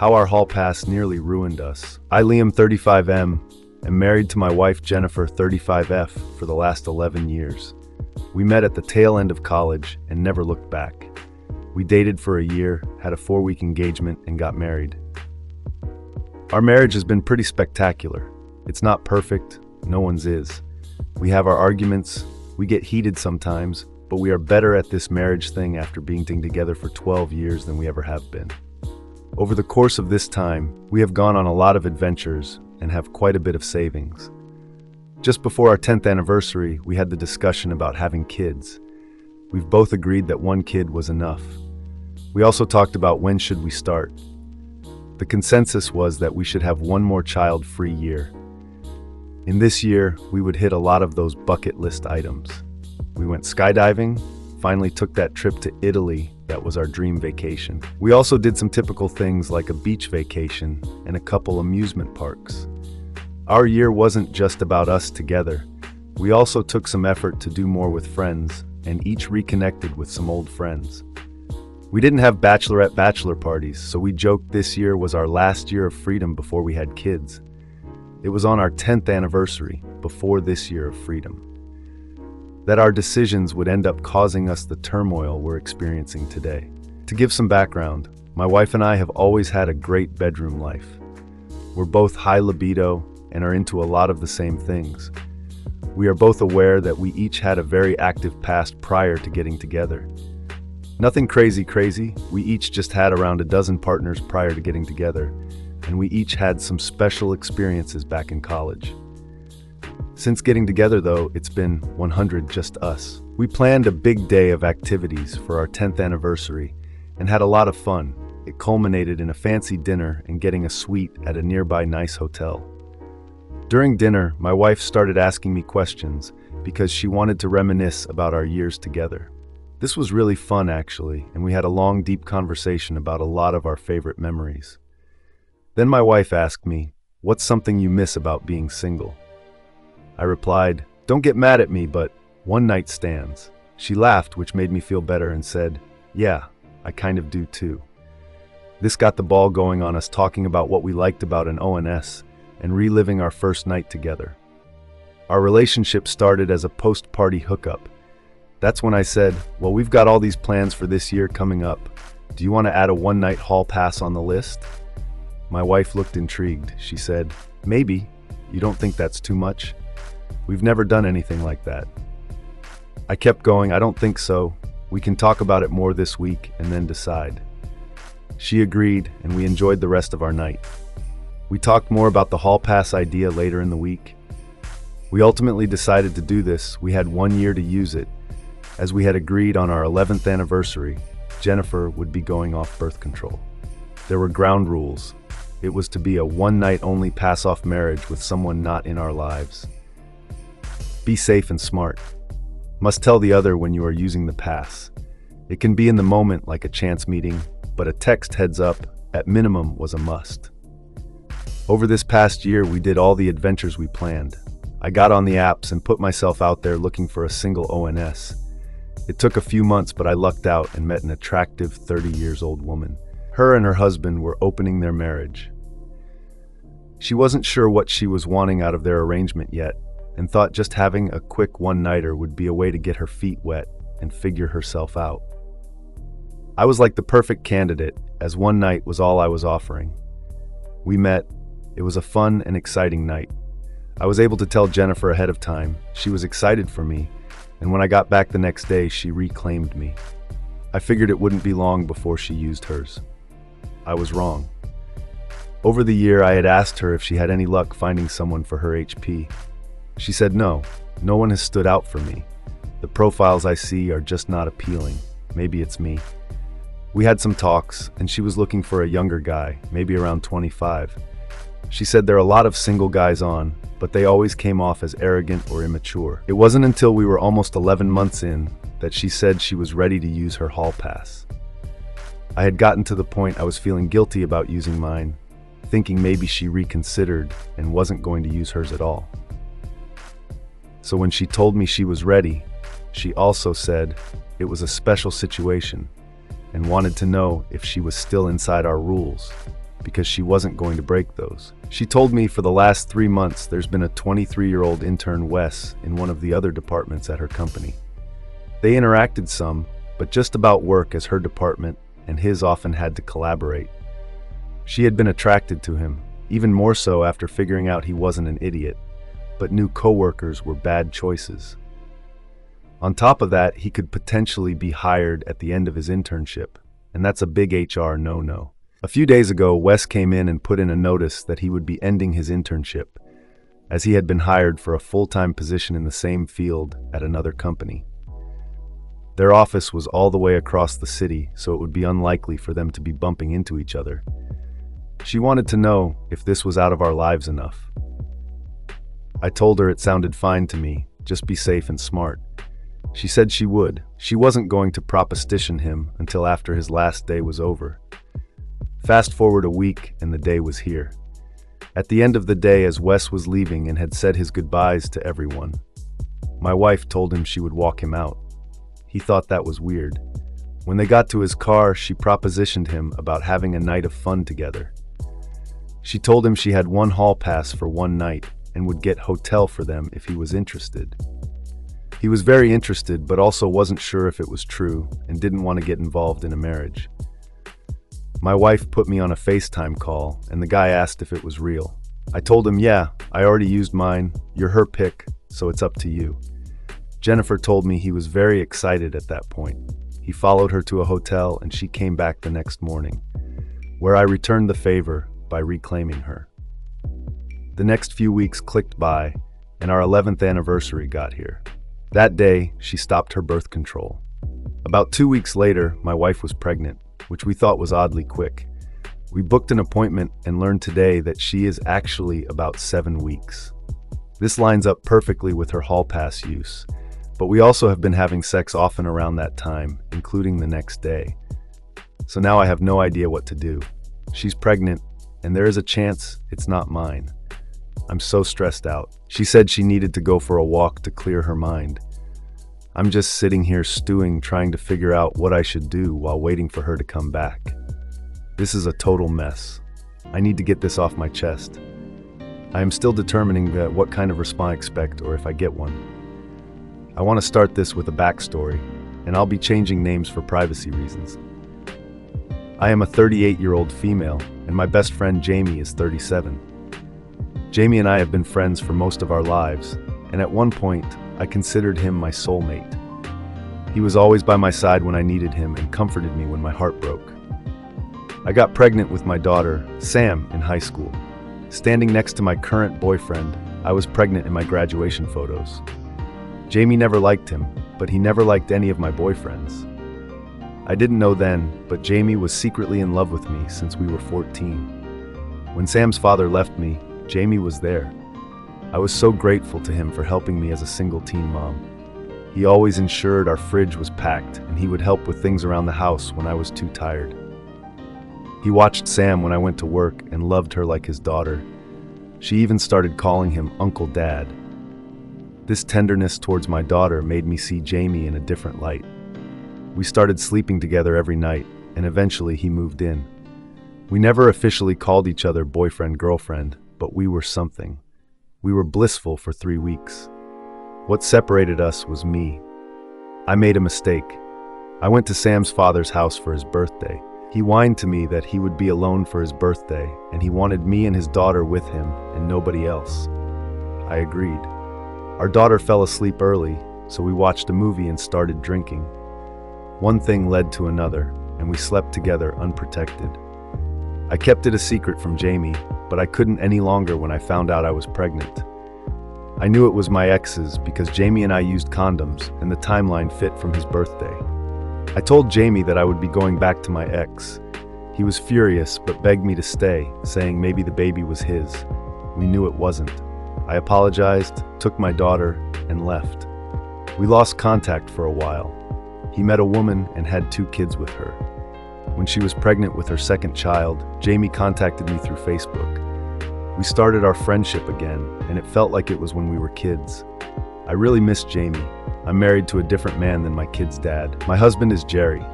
How our hall pass nearly ruined us. I, Liam 35M, am married to my wife Jennifer 35F for the last 11 years. We met at the tail end of college and never looked back. We dated for a year, had a 4-week engagement, and got married. Our marriage has been pretty spectacular. It's not perfect, no one's is. We have our arguments, we get heated sometimes, but we are better at this marriage thing after being together for 12 years than we ever have been. Over the course of this time, we have gone on a lot of adventures and have quite a bit of savings. Just before our 10th anniversary, we had the discussion about having kids. We've both agreed that 1 kid was enough. We also talked about when should we start. The consensus was that we should have 1 more child-free year. In this year, we would hit a lot of those bucket list items. We went skydiving, finally took that trip to Italy that was our dream vacation. We also did some typical things like a beach vacation and a couple amusement parks. Our year wasn't just about us together. We also took some effort to do more with friends and each reconnected with some old friends. We didn't have bachelor parties, so we joked this year was our last year of freedom before we had kids. It was on our 10th anniversary, before this year of freedom, that our decisions would end up causing us the turmoil we're experiencing today. To give some background, my wife and I have always had a great bedroom life. We're both high libido and are into a lot of the same things. We are both aware that we each had a very active past prior to getting together. Nothing crazy, we each just had around a dozen partners prior to getting together, and we each had some special experiences back in college. Since getting together though, it's been 100 just us. We planned a big day of activities for our 10th anniversary and had a lot of fun. It culminated in a fancy dinner and getting a suite at a nearby nice hotel. During dinner, my wife started asking me questions because she wanted to reminisce about our years together. This was really fun actually, and we had a long, deep conversation about a lot of our favorite memories. Then my wife asked me, "What's something you miss about being single?" I replied, "Don't get mad at me, but one-night stands." She laughed, which made me feel better, and said, "Yeah, I kind of do too." This got the ball going on us talking about what we liked about an ONS and reliving our first night together. Our relationship started as a post-party hookup. That's when I said, "Well, we've got all these plans for this year coming up. Do you want to add a one-night hall pass on the list?" My wife looked intrigued. She said, "Maybe. You don't think that's too much? We've never done anything like that." I kept going, "I don't think so. We can talk about it more this week and then decide." She agreed, and we enjoyed the rest of our night. We talked more about the hall pass idea later in the week. We ultimately decided to do this. We had 1 year to use it. As we had agreed on our 11th anniversary, Jennifer would be going off birth control. There were ground rules. It was to be a one-night only pass-off marriage with someone not in our lives. Be safe and smart. Must tell the other when you are using the pass. It can be in the moment like a chance meeting, but a text heads up, at minimum, was a must. Over this past year, we did all the adventures we planned. I got on the apps and put myself out there looking for a single ONS. It took a few months, but I lucked out and met an attractive 30-year-old woman. Her and her husband were opening their marriage. She wasn't sure what she was wanting out of their arrangement yet, and thought just having a quick one-nighter would be a way to get her feet wet and figure herself out. I was like the perfect candidate, as one night was all I was offering. We met. It was a fun and exciting night. I was able to tell Jennifer ahead of time. She was excited for me, and when I got back the next day, she reclaimed me. I figured it wouldn't be long before she used hers. I was wrong. Over the year, I had asked her if she had any luck finding someone for her HP. She said no one has stood out for me. The profiles I see are just not appealing. Maybe it's me. We had some talks, and she was looking for a younger guy, maybe around 25. She said there are a lot of single guys on, but they always came off as arrogant or immature. It wasn't until we were almost 11 months in that she said she was ready to use her hall pass. I had gotten to the point I was feeling guilty about using mine, thinking maybe she reconsidered and wasn't going to use hers at all. So when she told me she was ready, she also said it was a special situation and wanted to know if she was still inside our rules. because she wasn't going to break those. She told me for the last 3 months there's been a 23-year-old intern, Wes, in one of the other departments at her company. They interacted some, but just about work, as her department and his often had to collaborate. She had been attracted to him, even more so after figuring out he wasn't an idiot, but knew coworkers were bad choices. On top of that, he could potentially be hired at the end of his internship, and that's a big HR no-no. A few days ago, Wes came in and put in a notice that he would be ending his internship, as he had been hired for a full-time position in the same field at another company. Their office was all the way across the city, so it would be unlikely for them to be bumping into each other. She wanted to know if this was out of our lives enough. I told her it sounded fine to me, just be safe and smart. She said she would. She wasn't going to proposition him until after his last day was over. Fast forward a week and the day was here. At the end of the day, as Wes was leaving and had said his goodbyes to everyone, my wife told him she would walk him out. He thought that was weird. When they got to his car, she propositioned him about having a night of fun together. She told him she had one hall pass for one night and would get hotel for them if he was interested. He was very interested, but also wasn't sure if it was true and didn't want to get involved in a marriage. My wife put me on a FaceTime call, and the guy asked if it was real. I told him, yeah, I already used mine. You're her pick, so it's up to you. Jennifer told me he was very excited at that point. He followed her to a hotel, and she came back the next morning, where I returned the favor by reclaiming her. The next few weeks clicked by, and our 11th anniversary got here. That day, she stopped her birth control. About 2 weeks later, my wife was pregnant, which we thought was oddly quick. We booked an appointment and learned today that she is actually about 7 weeks. This lines up perfectly with her hall pass use, but we also have been having sex often around that time, including the next day. So now I have no idea what to do. She's pregnant, and there is a chance it's not mine. I'm so stressed out. She said she needed to go for a walk to clear her mind. I'm just sitting here stewing, trying to figure out what I should do while waiting for her to come back. This is a total mess. I need to get this off my chest. I am still determining what kind of response I expect or if I get one. I want to start this with a backstory, and I'll be changing names for privacy reasons. I am a 38-year-old female, and my best friend Jamie is 37. Jamie and I have been friends for most of our lives, and at one point, I considered him my soulmate. He was always by my side when I needed him and comforted me when my heart broke. I got pregnant with my daughter, Sam, in high school. Standing next to my current boyfriend, I was pregnant in my graduation photos. Jamie never liked him, but he never liked any of my boyfriends. I didn't know then, but Jamie was secretly in love with me since we were 14. When Sam's father left me, Jamie was there. I was so grateful to him for helping me as a single teen mom. He always ensured our fridge was packed, and he would help with things around the house when I was too tired. He watched Sam when I went to work and loved her like his daughter. She even started calling him Uncle Dad. This tenderness towards my daughter made me see Jamie in a different light. We started sleeping together every night, and eventually he moved in. We never officially called each other boyfriend-girlfriend, but we were something. We were blissful for 3 weeks. What separated us was me. I made a mistake. I went to Sam's father's house for his birthday. He whined to me that he would be alone for his birthday, and he wanted me and his daughter with him and nobody else. I agreed. Our daughter fell asleep early, so we watched a movie and started drinking. One thing led to another, and we slept together unprotected. I kept it a secret from Jamie, but I couldn't any longer when I found out I was pregnant. I knew it was my ex's because Jamie and I used condoms, and the timeline fit from his birthday. I told Jamie that I would be going back to my ex. He was furious but begged me to stay, saying maybe the baby was his. We knew it wasn't. I apologized, took my daughter, and left. We lost contact for a while. He met a woman and had 2 kids with her. When she was pregnant with her second child, Jamie contacted me through Facebook. We started our friendship again, and it felt like it was when we were kids. I really miss Jamie. I'm married to a different man than my kid's dad. My husband is Jerry.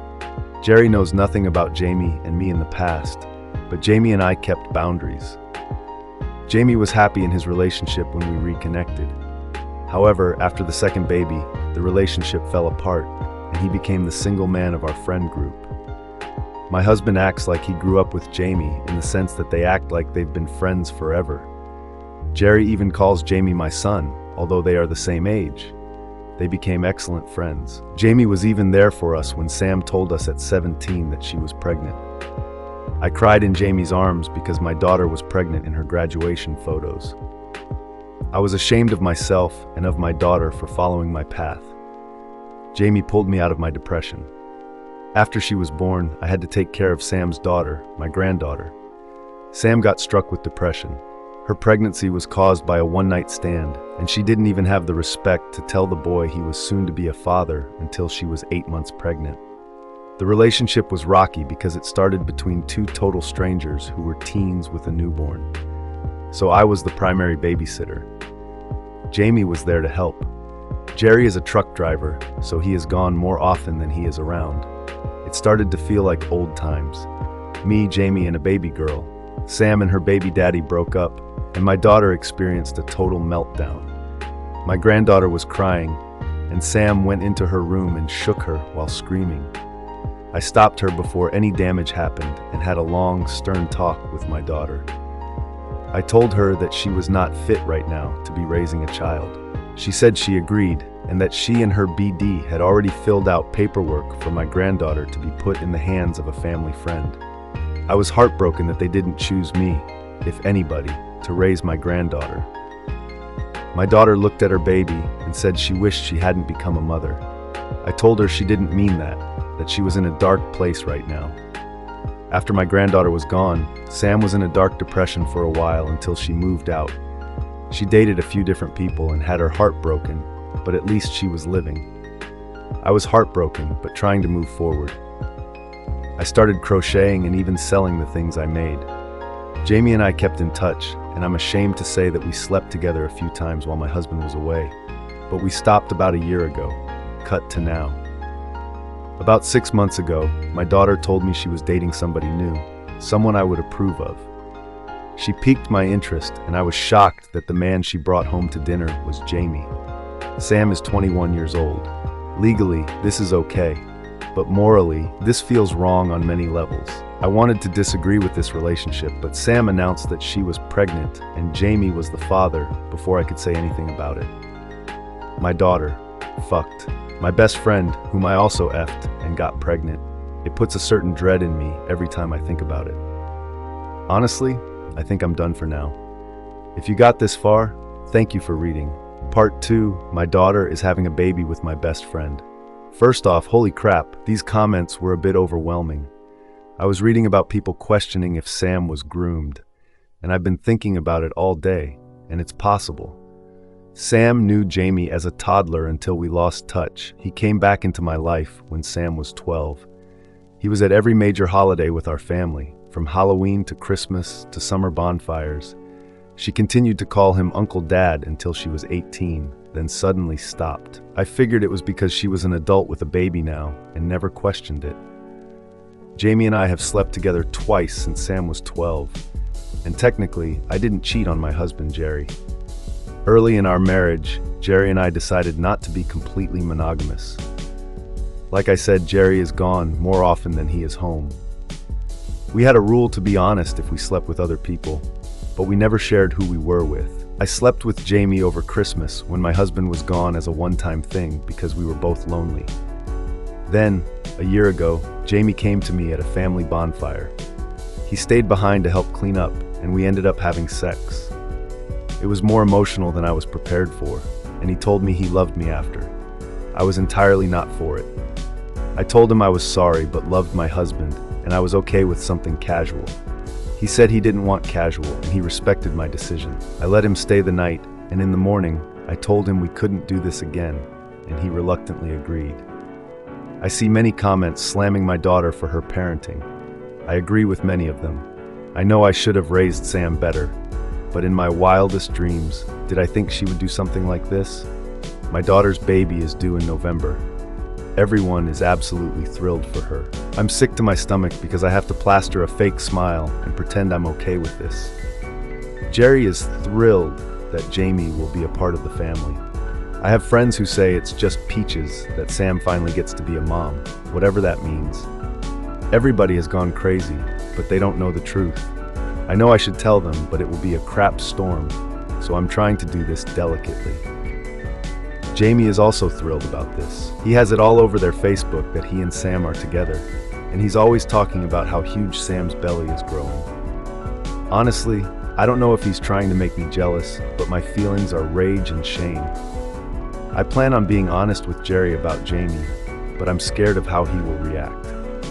Jerry knows nothing about Jamie and me in the past, but Jamie and I kept boundaries. Jamie was happy in his relationship when we reconnected. However, after the second baby, the relationship fell apart, and he became the single man of our friend group. My husband acts like he grew up with Jamie in the sense that they act like they've been friends forever. Jerry even calls Jamie my son, although they are the same age. They became excellent friends. Jamie was even there for us when Sam told us at 17 that she was pregnant. I cried in Jamie's arms because my daughter was pregnant in her graduation photos. I was ashamed of myself and of my daughter for following my path. Jamie pulled me out of my depression. After she was born, I had to take care of Sam's daughter, my granddaughter. Sam got struck with depression. Her pregnancy was caused by a one-night stand, and she didn't even have the respect to tell the boy he was soon to be a father until she was 8 months pregnant. The relationship was rocky because it started between two total strangers who were teens with a newborn. So I was the primary babysitter. Jamie was there to help. Jerry is a truck driver, so he is gone more often than he is around. It started to feel like old times. Me, Jamie, and a baby girl. Sam and her baby daddy broke up, and my daughter experienced a total meltdown. My granddaughter was crying, and Sam went into her room and shook her while screaming. I stopped her before any damage happened and had a long, stern talk with my daughter. I told her that she was not fit right now to be raising a child. She said she agreed, and that she and her BD had already filled out paperwork for my granddaughter to be put in the hands of a family friend. I was heartbroken that they didn't choose me, if anybody, to raise my granddaughter. My daughter looked at her baby and said she wished she hadn't become a mother. I told her she didn't mean that she was in a dark place right now. After my granddaughter was gone, Sam was in a dark depression for a while until she moved out. She dated a few different people and had her heart broken, but at least she was living. I was heartbroken, but trying to move forward. I started crocheting and even selling the things I made. Jamie and I kept in touch, and I'm ashamed to say that we slept together a few times while my husband was away. But we stopped about a year ago. Cut to now. About 6 months ago, my daughter told me she was dating somebody new, someone I would approve of. She piqued my interest, and I was shocked that the man she brought home to dinner was Jamie. Sam is 21 years old. Legally, this is okay, but morally, this feels wrong on many levels. I wanted to disagree with this relationship, but Sam announced that she was pregnant and Jamie was the father before I could say anything about it. My daughter, fucked. My best friend, whom I also effed and got pregnant. It puts a certain dread in me every time I think about it. Honestly, I think I'm done for now. If you got this far, thank you for reading. Part 2, my daughter is having a baby with my best friend. First off, holy crap, these comments were a bit overwhelming. I was reading about people questioning if Sam was groomed, and I've been thinking about it all day, and it's possible. Sam knew Jamie as a toddler until we lost touch. He came back into my life when Sam was 12. He was at every major holiday with our family, from Halloween to Christmas to summer bonfires. She continued to call him Uncle Dad until she was 18, then suddenly stopped. I figured it was because she was an adult with a baby now and never questioned it. Jamie and I have slept together twice since Sam was 12, and technically, I didn't cheat on my husband, Jerry. Early in our marriage, Jerry and I decided not to be completely monogamous. Like I said, Jerry is gone more often than he is home. We had a rule to be honest if we slept with other people, but we never shared who we were with. I slept with Jamie over Christmas when my husband was gone as a one-time thing because we were both lonely. Then, a year ago, Jamie came to me at a family bonfire. He stayed behind to help clean up, and we ended up having sex. It was more emotional than I was prepared for, and he told me he loved me after. I was entirely not for it. I told him I was sorry but loved my husband, and I was okay with something casual. He said he didn't want casual, and he respected my decision. I let him stay the night, and in the morning, I told him we couldn't do this again, and he reluctantly agreed. I see many comments slamming my daughter for her parenting. I agree with many of them. I know I should have raised Sam better, but in my wildest dreams, did I think she would do something like this? My daughter's baby is due in November. Everyone is absolutely thrilled for her. I'm sick to my stomach because I have to plaster a fake smile and pretend I'm okay with this. Jerry is thrilled that Jamie will be a part of the family. I have friends who say it's just peaches that Sam finally gets to be a mom, whatever that means. Everybody has gone crazy, but they don't know the truth. I know I should tell them, but it will be a crap storm, so I'm trying to do this delicately. Jamie is also thrilled about this. He has it all over their Facebook that he and Sam are together, and he's always talking about how huge Sam's belly is growing. Honestly, I don't know if he's trying to make me jealous, but my feelings are rage and shame. I plan on being honest with Jerry about Jamie, but I'm scared of how he will react.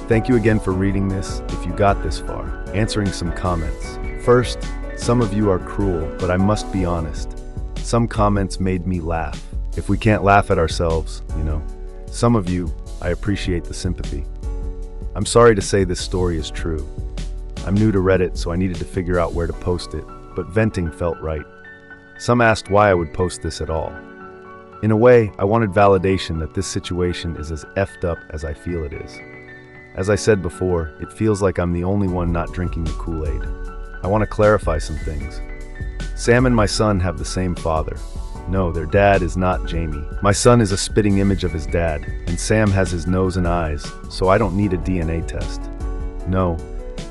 Thank you again for reading this, if you got this far. Answering some comments. First, some of you are cruel, but I must be honest. Some comments made me laugh. If we can't laugh at ourselves, Some of you, I appreciate the sympathy. I'm sorry to say this story is true. I'm new to Reddit, so I needed to figure out where to post it, but venting felt right. Some asked why I would post this at all. In a way, I wanted validation that this situation is as effed up as I feel it is. As I said before, it feels like I'm the only one not drinking the Kool-Aid. I want to clarify some things. Sam and my son have the same father. No, their dad is not Jamie. My son is a spitting image of his dad, and Sam has his nose and eyes, so I don't need a DNA test. No,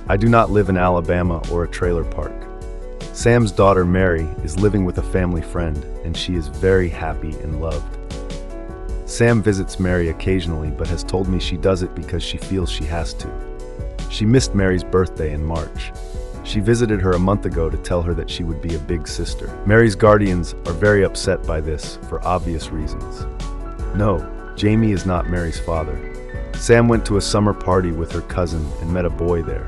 I do not live in Alabama or a trailer park. Sam's daughter, Mary, is living with a family friend, and she is very happy and loved. Sam visits Mary occasionally, but has told me she does it because she feels she has to. She missed Mary's birthday in March. She visited her a month ago to tell her that she would be a big sister. Mary's guardians are very upset by this for obvious reasons. No, Jamie is not Mary's father. Sam went to a summer party with her cousin and met a boy there.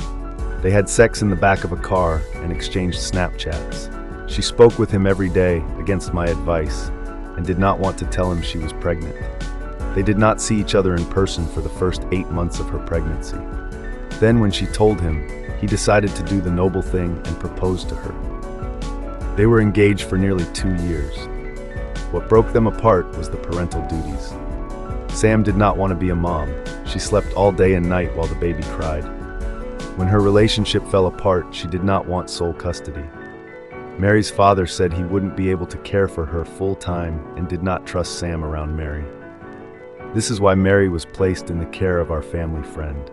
They had sex in the back of a car and exchanged Snapchats. She spoke with him every day against my advice and did not want to tell him she was pregnant. They did not see each other in person for the first 8 months of her pregnancy. Then when she told him, he decided to do the noble thing and proposed to her. They were engaged for nearly 2 years. What broke them apart was the parental duties. Sam did not want to be a mom. She slept all day and night while the baby cried. When her relationship fell apart, she did not want sole custody. Mary's father said he wouldn't be able to care for her full time and did not trust Sam around Mary. This is why Mary was placed in the care of our family friend.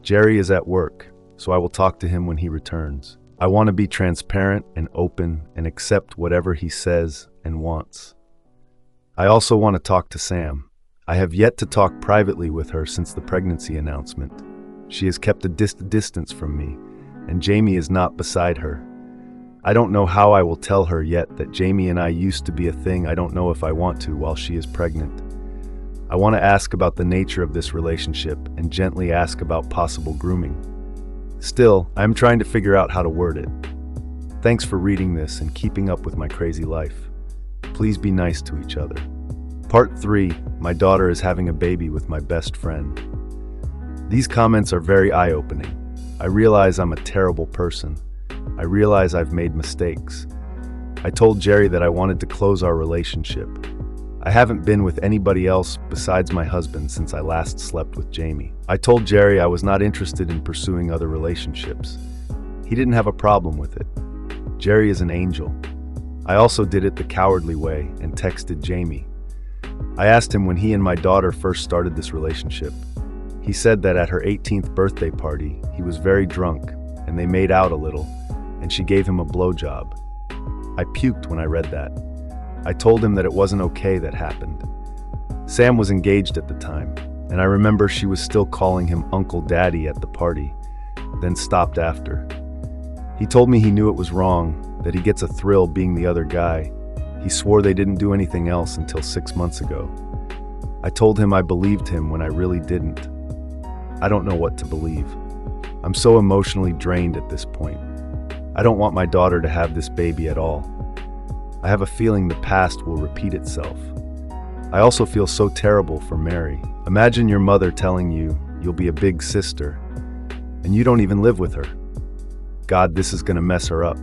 Jerry is at work, so I will talk to him when he returns. I want to be transparent and open and accept whatever he says and wants. I also want to talk to Sam. I have yet to talk privately with her since the pregnancy announcement. She has kept a distance from me, and Jamie is not beside her. I don't know how I will tell her yet that Jamie and I used to be a thing. I don't know if I want to while she is pregnant. I want to ask about the nature of this relationship and gently ask about possible grooming. Still, I'm trying to figure out how to word it. Thanks for reading this and keeping up with my crazy life. Please be nice to each other. Part 3, my daughter is having a baby with my best friend. These comments are very eye-opening. I realize I'm a terrible person. I realize I've made mistakes. I told Jerry that I wanted to close our relationship. I haven't been with anybody else besides my husband since I last slept with Jamie. I told Jerry I was not interested in pursuing other relationships. He didn't have a problem with it. Jerry is an angel. I also did it the cowardly way and texted Jamie. I asked him when he and my daughter first started this relationship. He said that at her 18th birthday party, he was very drunk and they made out a little, and she gave him a blowjob. I puked when I read that. I told him that it wasn't okay that happened. Sam was engaged at the time, and I remember she was still calling him Uncle Daddy at the party, then stopped after. He told me he knew it was wrong, that he gets a thrill being the other guy. He swore they didn't do anything else until 6 months ago. I told him I believed him when I really didn't. I don't know what to believe. I'm so emotionally drained at this point. I don't want my daughter to have this baby at all. I have a feeling the past will repeat itself. I also feel so terrible for Mary. Imagine your mother telling you you'll be a big sister, and you don't even live with her. God, this is gonna mess her up.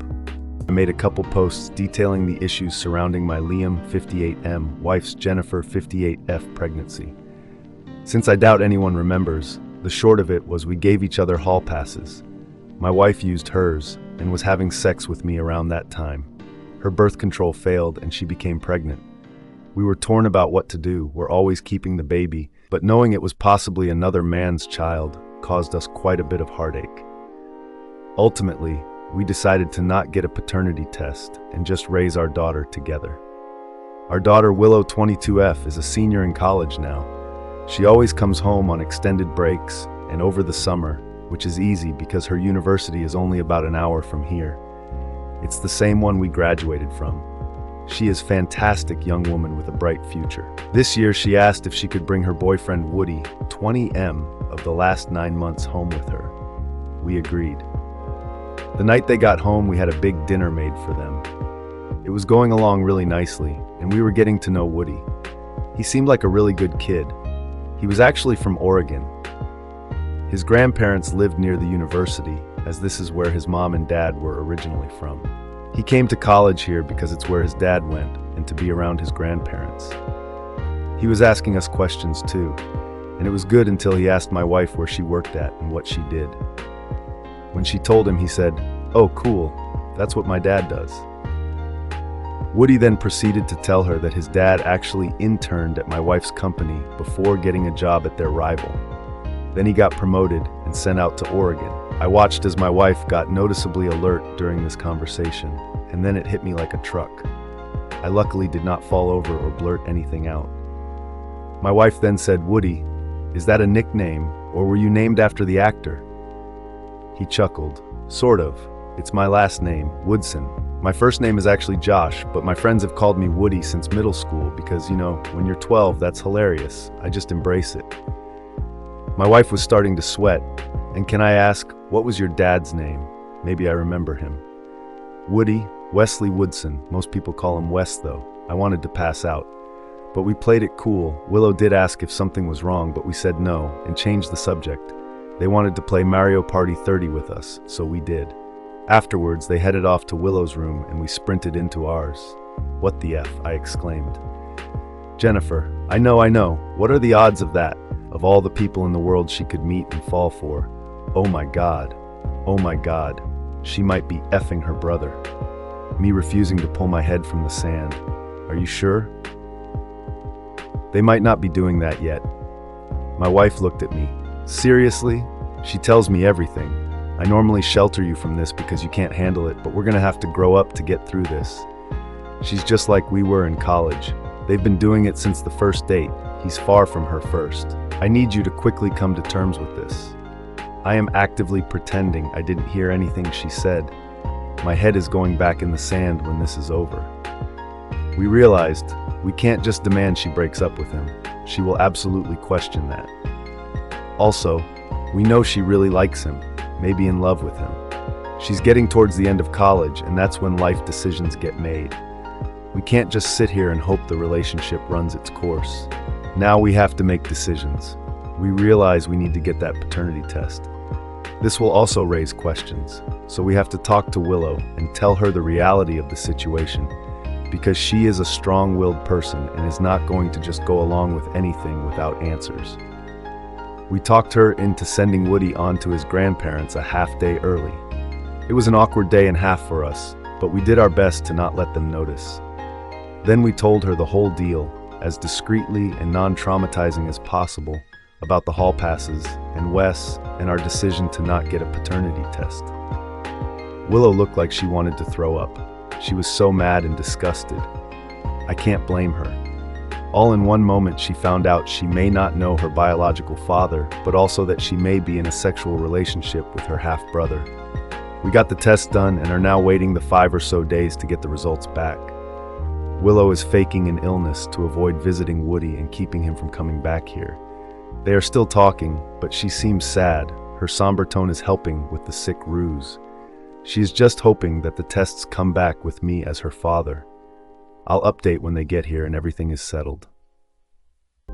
I made a couple posts detailing the issues surrounding my Liam 58M, wife's Jennifer 58F pregnancy. Since I doubt anyone remembers, the short of it was we gave each other hall passes. My wife used hers and was having sex with me around that time. Her birth control failed and she became pregnant. We were torn about what to do. We're always keeping the baby, but knowing it was possibly another man's child caused us quite a bit of heartache. Ultimately, we decided to not get a paternity test and just raise our daughter together. Our daughter Willow 22F is a senior in college now. She always comes home on extended breaks and over the summer, which is easy because her university is only about an hour from here. It's the same one we graduated from. She is a fantastic young woman with a bright future. This year she asked if she could bring her boyfriend Woody, 20M, of the last 9 months home with her. We agreed. The night they got home, we had a big dinner made for them. It was going along really nicely, and we were getting to know Woody. He seemed like a really good kid. He was actually from Oregon. His grandparents lived near the university, as this is where his mom and dad were originally from. He came to college here because it's where his dad went, and to be around his grandparents. He was asking us questions too, and it was good until he asked my wife where she worked at and what she did. When she told him, he said, "Oh, cool, that's what my dad does." Woody then proceeded to tell her that his dad actually interned at my wife's company before getting a job at their rival. Then he got promoted and sent out to Oregon. I watched as my wife got noticeably alert during this conversation, and then it hit me like a truck. I luckily did not fall over or blurt anything out. My wife then said, "Woody, is that a nickname, or were you named after the actor?" He chuckled. "Sort of. It's my last name, Woodson. My first name is actually Josh, but my friends have called me Woody since middle school because, when you're 12, that's hilarious. I just embrace it." My wife was starting to sweat. "And can I ask, what was your dad's name? Maybe I remember him." "Woody, Wesley Woodson. Most people call him Wes though." I wanted to pass out. But we played it cool. Willow did ask if something was wrong, but we said no and changed the subject. They wanted to play Mario Party 30 with us, so we did. Afterwards, they headed off to Willow's room and we sprinted into ours. "What the F?" I exclaimed. "Jennifer, I know. What are the odds of that? Of all the people in the world she could meet and fall for. Oh my God. She might be effing her brother." Me refusing to pull my head from the sand. "Are you sure?" "They might not be doing that yet." My wife looked at me. "Seriously? She tells me everything. I normally shelter you from this because you can't handle it, but we're gonna have to grow up to get through this. She's just like we were in college. They've been doing it since the first date. He's far from her first. I need you to quickly come to terms with this." I am actively pretending I didn't hear anything she said. My head is going back in the sand when this is over. We realized we can't just demand she breaks up with him. She will absolutely question that. Also, we know she really likes him, maybe in love with him. She's getting towards the end of college, and that's when life decisions get made. We can't just sit here and hope the relationship runs its course. Now we have to make decisions. We realize we need to get that paternity test. This will also raise questions, so we have to talk to Willow and tell her the reality of the situation, because she is a strong-willed person and is not going to just go along with anything without answers. We talked her into sending Woody on to his grandparents a half day early. It was an awkward day and a half for us, but we did our best to not let them notice. Then we told her the whole deal, as discreetly and non-traumatizing as possible, about the hall passes and Wes and our decision to not get a paternity test. Willow looked like she wanted to throw up. She was so mad and disgusted. I can't blame her. All in one moment she found out she may not know her biological father, but also that she may be in a sexual relationship with her half-brother. We got the test done and are now waiting the 5 or so days to get the results back. Willow is faking an illness to avoid visiting Woody and keeping him from coming back here. They are still talking, but she seems sad. Her somber tone is helping with the sick ruse. She is just hoping that the tests come back with me as her father. I'll update when they get here and everything is settled.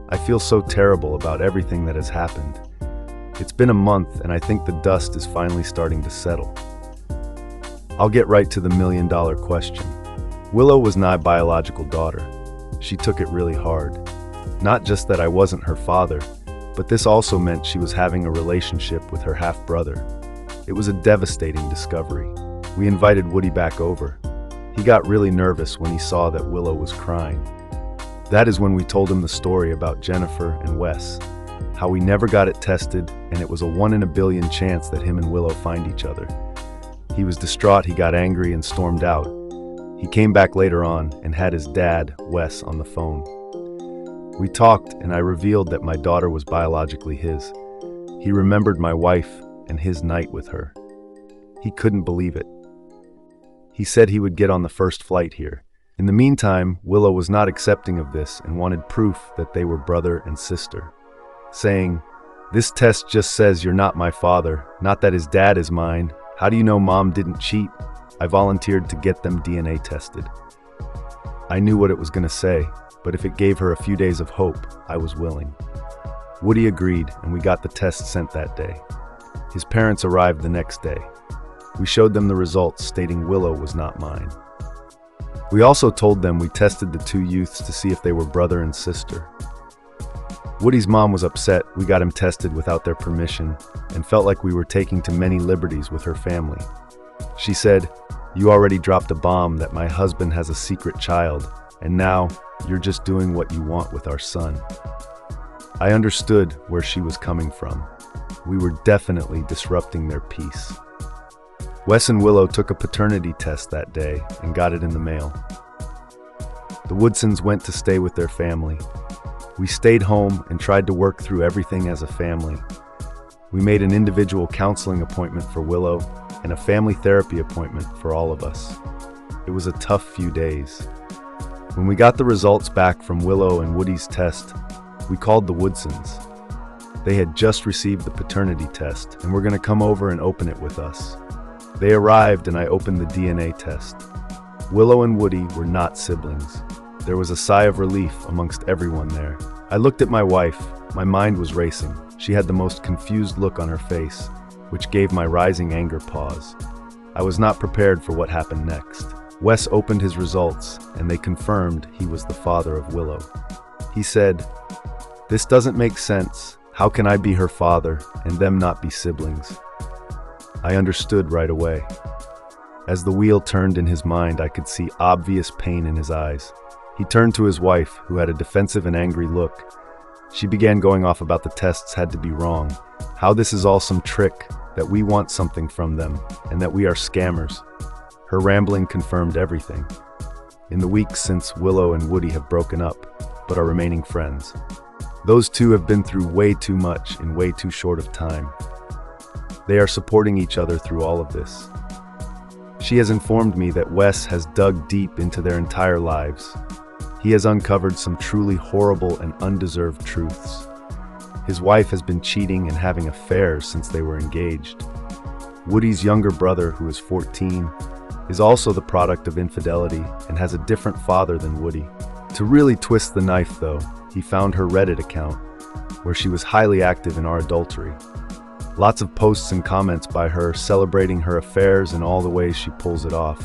I feel so terrible about everything that has happened. It's been a month and I think the dust is finally starting to settle. I'll get right to the million-dollar question. Willow was my biological daughter. She took it really hard. Not just that I wasn't her father, but this also meant she was having a relationship with her half-brother. It was a devastating discovery. We invited Woody back over. He got really nervous when he saw that Willow was crying. That is when we told him the story about Jennifer and Wes, how we never got it tested and it was a 1 in a billion chance that him and Willow find each other. He was distraught, he got angry and stormed out. He came back later on and had his dad, Wes, on the phone. We talked and I revealed that my daughter was biologically his. He remembered my wife and his night with her. He couldn't believe it. He said he would get on the first flight here. In the meantime, Willow was not accepting of this and wanted proof that they were brother and sister, saying, "This test just says you're not my father, not that his dad is mine. How do you know mom didn't cheat?" I volunteered to get them DNA tested. I knew what it was going to say, but if it gave her a few days of hope, I was willing. Woody agreed, and we got the test sent that day. His parents arrived the next day. We showed them the results stating Willow was not mine. We also told them we tested the two youths to see if they were brother and sister. Woody's mom was upset we got him tested without their permission and felt like we were taking too many liberties with her family. She said, "You already dropped a bomb that my husband has a secret child, and now you're just doing what you want with our son." I understood where she was coming from. We were definitely disrupting their peace. Wes and Willow took a paternity test that day and got it in the mail. The Woodsons went to stay with their family. We stayed home and tried to work through everything as a family. We made an individual counseling appointment for Willow and a family therapy appointment for all of us. It was a tough few days. When we got the results back from Willow and Woody's test, we called the Woodsons. They had just received the paternity test and were going to come over and open it with us. They arrived and I opened the DNA test. Willow and Woody were not siblings. There was a sigh of relief amongst everyone there. I looked at my wife. My mind was racing. She had the most confused look on her face, which gave my rising anger pause. I was not prepared for what happened next. Wes opened his results and they confirmed he was the father of Willow. He said, "This doesn't make sense. How can I be her father and them not be siblings?" I understood right away. As the wheel turned in his mind, I could see obvious pain in his eyes. He turned to his wife, who had a defensive and angry look. She began going off about the tests had to be wrong, how this is all some trick, that we want something from them, and that we are scammers. Her rambling confirmed everything. In the weeks since, Willow and Woody have broken up, but are remaining friends. Those two have been through way too much in way too short of time. They are supporting each other through all of this. She has informed me that Wes has dug deep into their entire lives. He has uncovered some truly horrible and undeserved truths. His wife has been cheating and having affairs since they were engaged. Woody's younger brother, who is 14, is also the product of infidelity and has a different father than Woody. To really twist the knife, though, he found her Reddit account, where she was highly active in our adultery. Lots of posts and comments by her celebrating her affairs and all the ways she pulls it off.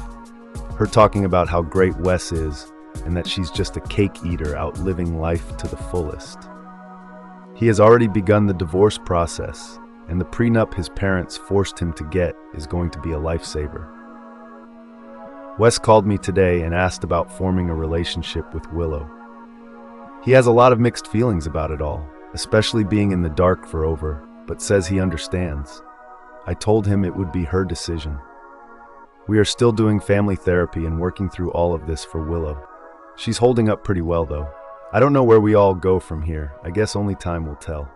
Her talking about how great Wes is and that she's just a cake eater out living life to the fullest. He has already begun the divorce process, and the prenup his parents forced him to get is going to be a lifesaver. Wes called me today and asked about forming a relationship with Willow. He has a lot of mixed feelings about it all, especially being in the dark for over, but says he understands. I told him it would be her decision. We are still doing family therapy and working through all of this for Willow. She's holding up pretty well though. I don't know where we all go from here. I guess only time will tell.